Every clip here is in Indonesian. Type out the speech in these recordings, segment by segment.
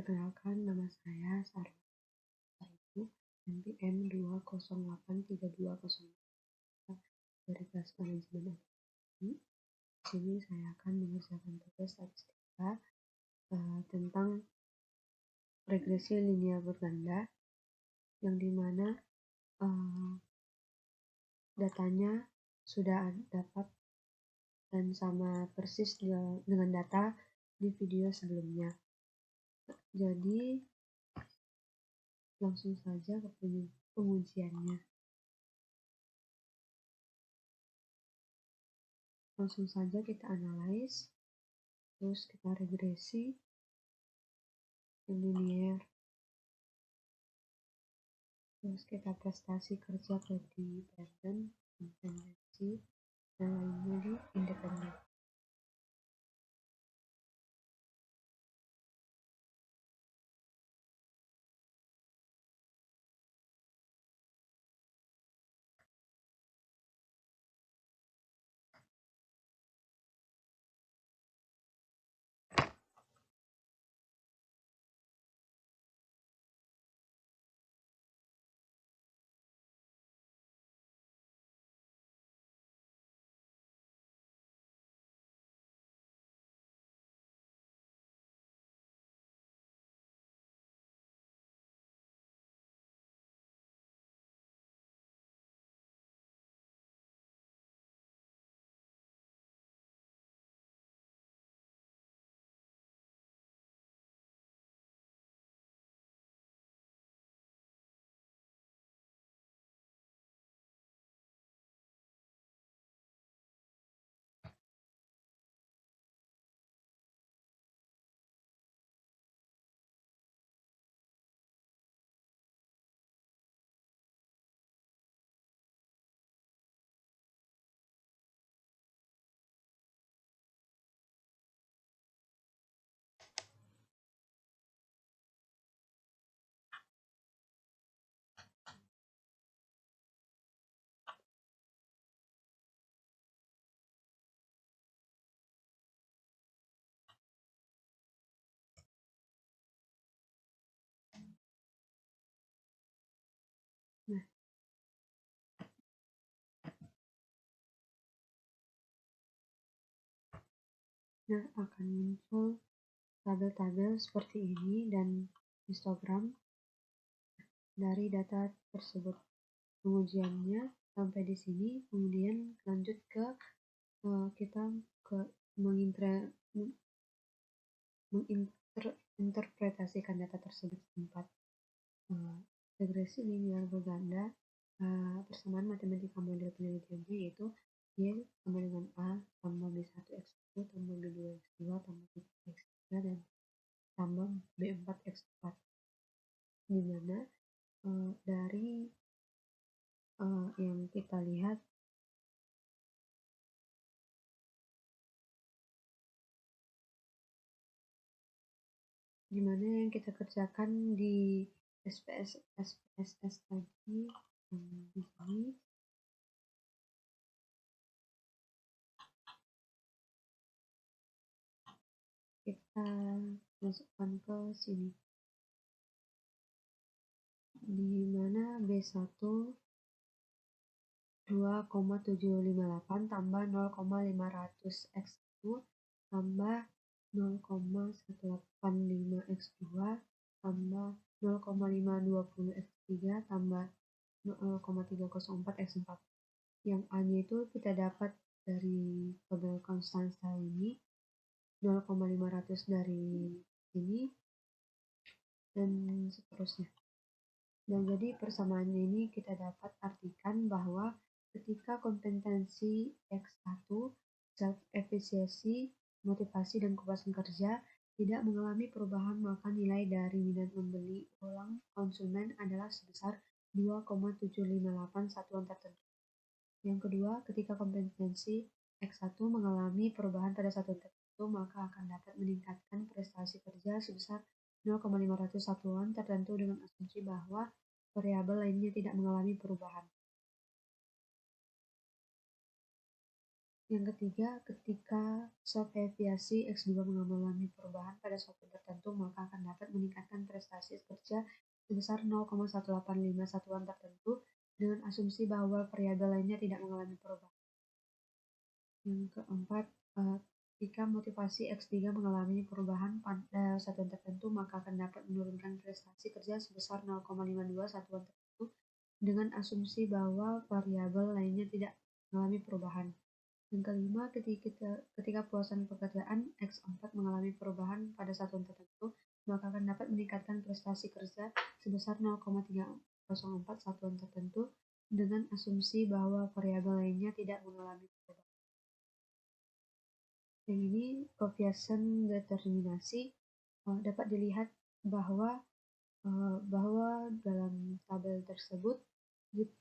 Perkenalkan, nama saya Sarah Ibu, NPM 2083204 dari kelas manajemen ekonomi. Di sini saya akan mengerjakan tugas statistika tentang regresi linear berganda, yang dimana datanya sudah dapat dan sama persis dengan data di video sebelumnya. Jadi langsung saja ke pengujiannya. Langsung saja kita analyze, terus kita regresi linear, terus kita prestasi kerja di dependent, independensi, dan lainnya di independen. Nah, akan muncul tabel-tabel seperti ini dan histogram dari data tersebut. Pengujiannya sampai di sini, kemudian lanjut ke kita ke menginterpretasikan data tersebut tempat regresi linear berganda. Persamaan matematika model penelitiannya yaitu Y sama dengan A tambah B1 X1 tambah B2 X2 tambah B3 X3 dan tambah B4 X4, dimana dari yang kita lihat dimana yang kita kerjakan di SPSS tadi di sini kita masukkan ke sini, di mana B1 2,758 tambah 0,500 X1 tambah 0,185 X2 tambah 0,520 X3 tambah 0,304 X4. Yang A-nya itu kita dapat dari tabel konstansa ini, 0,500 dari sini, dan seterusnya. Dan jadi persamaannya ini kita dapat artikan bahwa ketika kompetensi X1, self-efficacy, motivasi, dan kepuasan kerja tidak mengalami perubahan, maka nilai dari minat membeli ulang konsumen adalah sebesar 2,758 satuan tertentu. Yang kedua, ketika kompetensi X1 mengalami perubahan pada satuan tertentu, maka akan dapat meningkatkan prestasi kerja sebesar 0,500 satuan tertentu dengan asumsi bahwa variabel lainnya tidak mengalami perubahan. Yang ketiga, ketika subdeviasi X2 mengalami perubahan pada suatu tertentu, maka akan dapat meningkatkan prestasi kerja sebesar 0,185 satuan tertentu dengan asumsi bahwa variabel lainnya tidak mengalami perubahan. Yang keempat, ketika motivasi X3 mengalami perubahan pada satuan tertentu, maka akan dapat menurunkan prestasi kerja sebesar 0,52 satuan tertentu dengan asumsi bahwa variabel lainnya tidak mengalami perubahan. Yang kelima, ketika puasan pekerjaan X4 mengalami perubahan pada satuan tertentu, maka akan dapat meningkatkan prestasi kerja sebesar 0,304 satuan tertentu dengan asumsi bahwa variabel lainnya tidak mengalami perubahan. Yang ini koefisien determinasi dapat dilihat bahwa dalam tabel tersebut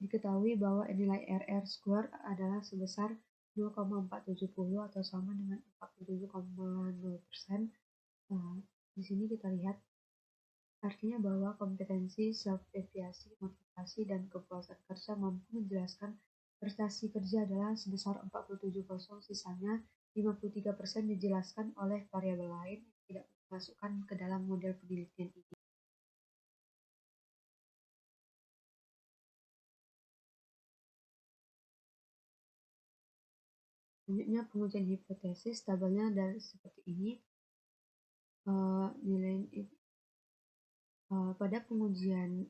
diketahui bahwa nilai RR square adalah sebesar 0,470 atau sama dengan 47,0%. Di sini kita lihat artinya bahwa kompetensi self-deviasi, motivasi, dan kepuasan kerja mampu menjelaskan prestasi kerja adalah sebesar 47%, sisanya 53% dijelaskan oleh variabel lain yang tidak dimasukkan ke dalam model penelitian ini. Selanjutnya, pengujian hipotesis. Tabelnya dari seperti ini. Nilai pada pengujian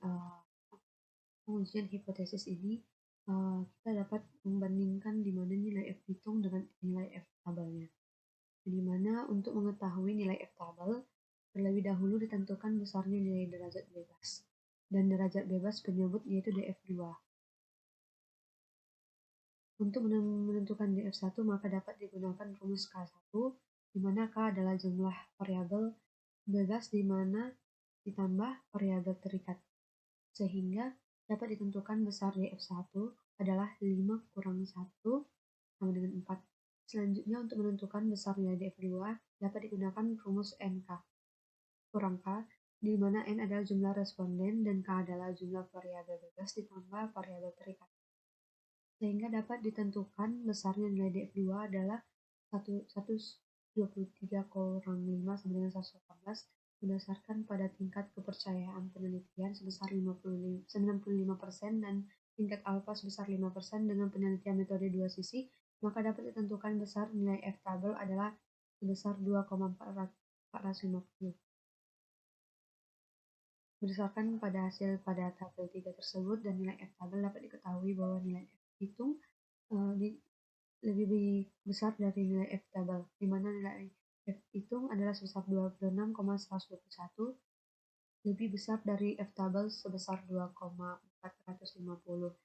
hipotesis ini kita dapat membandingkan di mana nilai F hitung dengan nilai F tabelnya. Di mana untuk mengetahui nilai F tabel, terlebih dahulu ditentukan besarnya nilai derajat bebas. Dan derajat bebas penyebut yaitu df2. Untuk menentukan df1, maka dapat digunakan rumus K1, di mana K adalah jumlah variabel bebas di mana ditambah variabel terikat. Sehingga dapat ditentukan besar df1 adalah 5 kurang 1 sama dengan 4. Selanjutnya, untuk menentukan besar nilai df2 dapat digunakan rumus NK kurang K, di mana N adalah jumlah responden dan K adalah jumlah variabel bebas ditambah variabel terikat. Sehingga dapat ditentukan besarnya nilai df2 adalah 123 kurang 5 sama dengan 118 berdasarkan pada tingkat kepercayaan penelitian sebesar 95% dan tingkat alfa sebesar 5% dengan penelitian metode dua sisi, maka dapat ditentukan besar nilai F tabel adalah sebesar 2,450. Berdasarkan pada hasil pada tabel 3 tersebut dan nilai F tabel, dapat diketahui bahwa nilai F hitung lebih besar dari nilai F tabel, di mana nilai F hitung adalah sebesar 26,121, lebih besar dari F tabel sebesar 2,450.